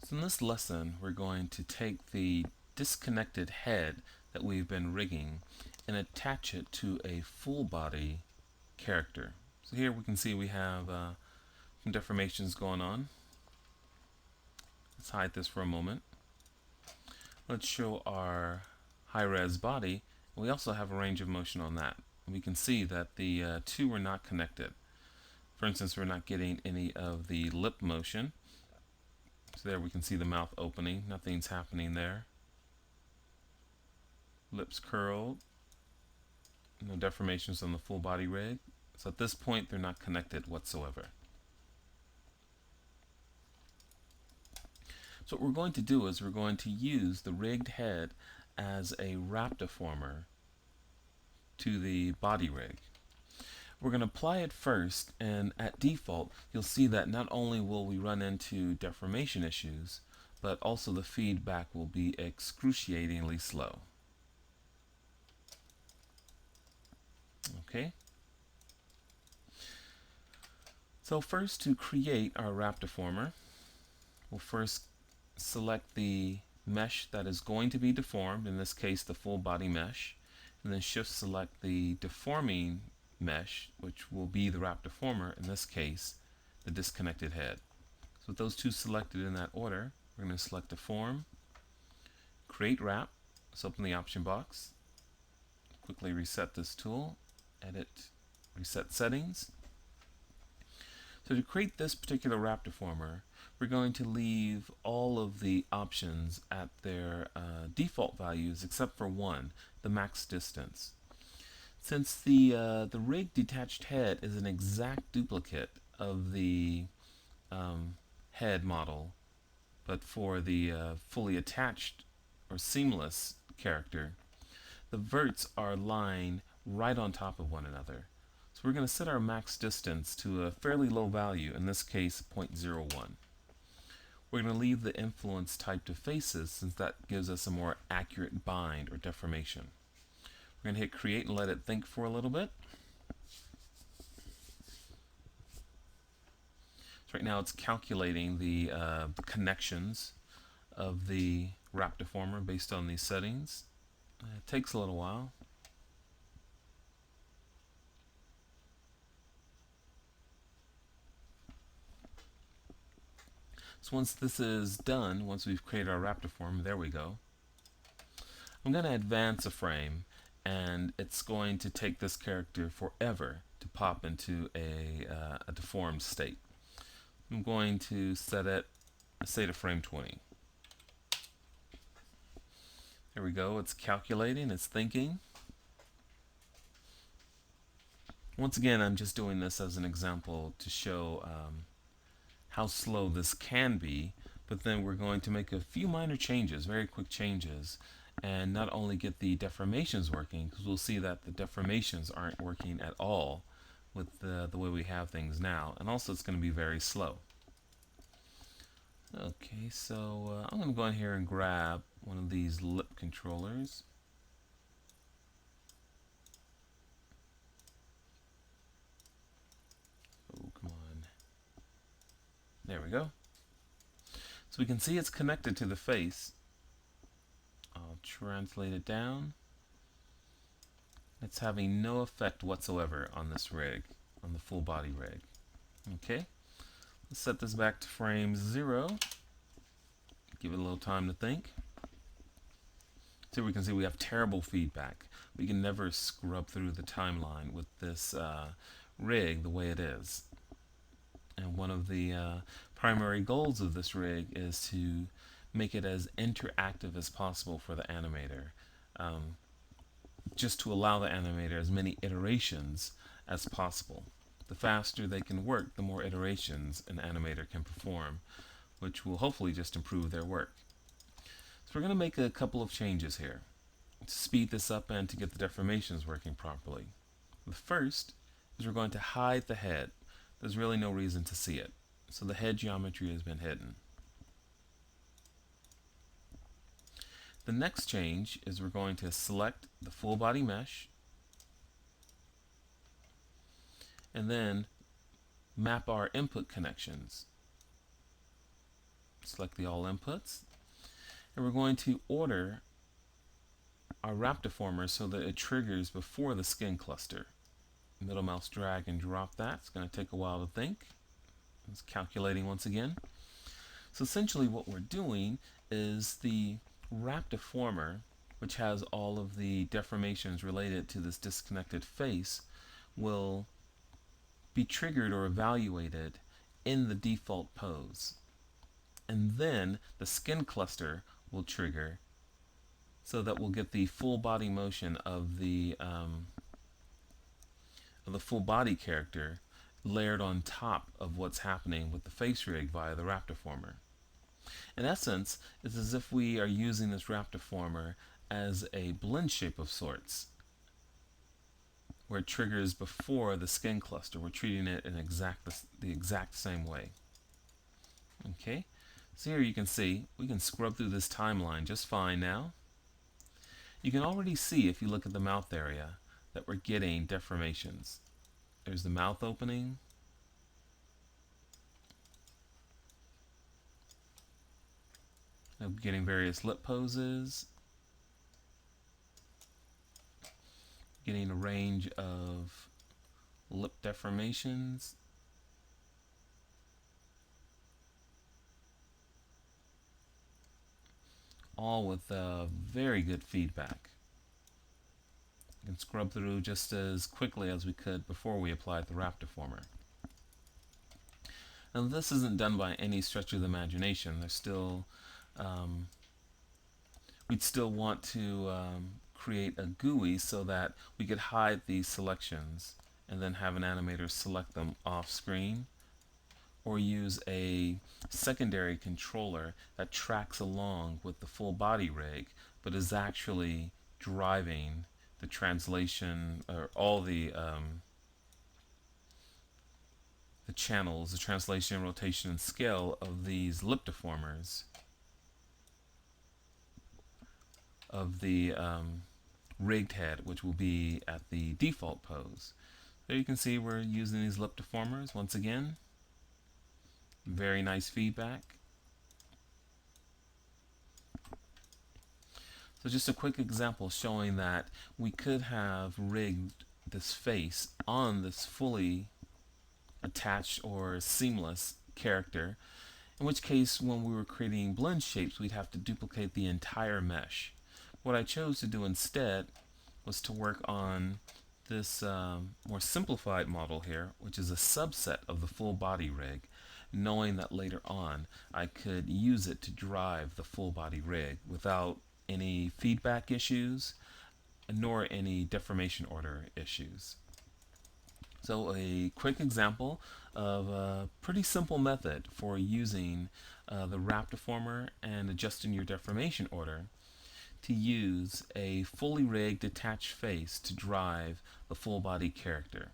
So in this lesson, we're going to take the disconnected head that we've been rigging and attach it to a full body character. So here we can see we have some deformations going on. Let's hide this for a moment. Let's show our high-res body. We also have a range of motion on that. We can see that the two are not connected. For instance, we're not getting any of the lip motion. So there we can see the mouth opening. Nothing's happening there. Lips curled. No deformations on the full body rig. So at this point, they're not connected whatsoever. So what we're going to do is we're going to use the rigged head as a wrap deformer to the body rig. We're going to apply it first, and at default you'll see that not only will we run into deformation issues, but also the feedback will be excruciatingly slow. Okay? So first, to create our wrap deformer, we'll first select the mesh that is going to be deformed, in this case the full body mesh, and then shift select the deforming mesh, which will be the wrap deformer, in this case the disconnected head. So with those two selected in that order, we're going to select Deform, Create Wrap. Let's open the option box, quickly reset this tool, Edit, Reset Settings. So to create this particular wrap deformer, we're going to leave all of the options at their default values except for one, the max distance. Since the rig detached head is an exact duplicate of the head model, but for the fully attached or seamless character, the verts are lying right on top of one another. So we're going to set our max distance to a fairly low value, in this case 0.01. We're going to leave the influence type to faces, since that gives us a more accurate bind or deformation. We're going to hit create and let it think for a little bit. So right now it's calculating the connections of the wrap deformer based on these settings. It takes a little while. So once this is done, once we've created our wrap deformer, there we go. I'm going to advance a frame, and it's going to take this character forever to pop into a deformed state. I'm going to set it, say, to frame 20. There we go. It's calculating, it's thinking. Once again, I'm just doing this as an example to show how slow this can be, but then we're going to make a few minor changes, very quick changes, and not only get the deformations working, because we'll see that the deformations aren't working at all with the way we have things now, and also it's going to be very slow. Okay, so I'm going to go in here and grab one of these lip controllers. Oh, come on. There we go. So we can see it's connected to the face. I'll translate it down. It's having no effect whatsoever on this rig, on the full body rig. Okay, let's set this back to frame 0. Give it a little time to think. So we can see we have terrible feedback. We can never scrub through the timeline with this rig the way it is. And one of the primary goals of this rig is to make it as interactive as possible for the animator, just to allow the animator as many iterations as possible. The faster they can work, the more iterations an animator can perform, which will hopefully just improve their work. So we're going to make a couple of changes here to speed this up and to get the deformations working properly. The first is we're going to hide the head. There's really no reason to see it, so the head geometry has been hidden. The next change is we're going to select the full body mesh and then map our input connections. Select the all inputs, and we're going to order our Raptiformer so that it triggers before the skin cluster. Middle mouse drag and drop that. It's going to take a while to think. It's calculating once again. So essentially what we're doing is the Raptiformer, which has all of the deformations related to this disconnected face, will be triggered or evaluated in the default pose. And then the skin cluster will trigger so that we'll get the full body motion of the full body character layered on top of what's happening with the face rig via the Raptiformer. In essence, it's as if we are using this Raptiformer as a blend shape of sorts, where it triggers before the skin cluster. We're treating it in the exact same way. Okay, so here you can see we can scrub through this timeline just fine now. You can already see, if you look at the mouth area, that we're getting deformations. There's the mouth opening. I'm getting various lip poses. Getting a range of lip deformations. All with very good feedback. You can scrub through just as quickly as we could before we applied the Raptiformer. Now this isn't done by any stretch of the imagination. There's still, we'd still want to create a GUI so that we could hide these selections and then have an animator select them off screen, or use a secondary controller that tracks along with the full body rig but is actually driving the translation or all the channels, the translation, rotation, and scale of these lip deformers of the rigged head, which will be at the default pose. There you can see we're using these lip deformers once again. Very nice feedback. So just a quick example showing that we could have rigged this face on this fully attached or seamless character, in which case when we were creating blend shapes we'd have to duplicate the entire mesh. What I chose to do instead was to work on this more simplified model here, which is a subset of the full body rig, knowing that later on I could use it to drive the full body rig without any feedback issues nor any deformation order issues. So a quick example of a pretty simple method for using the Raptiformer and adjusting your deformation order to use a fully rigged detached face to drive the full body character.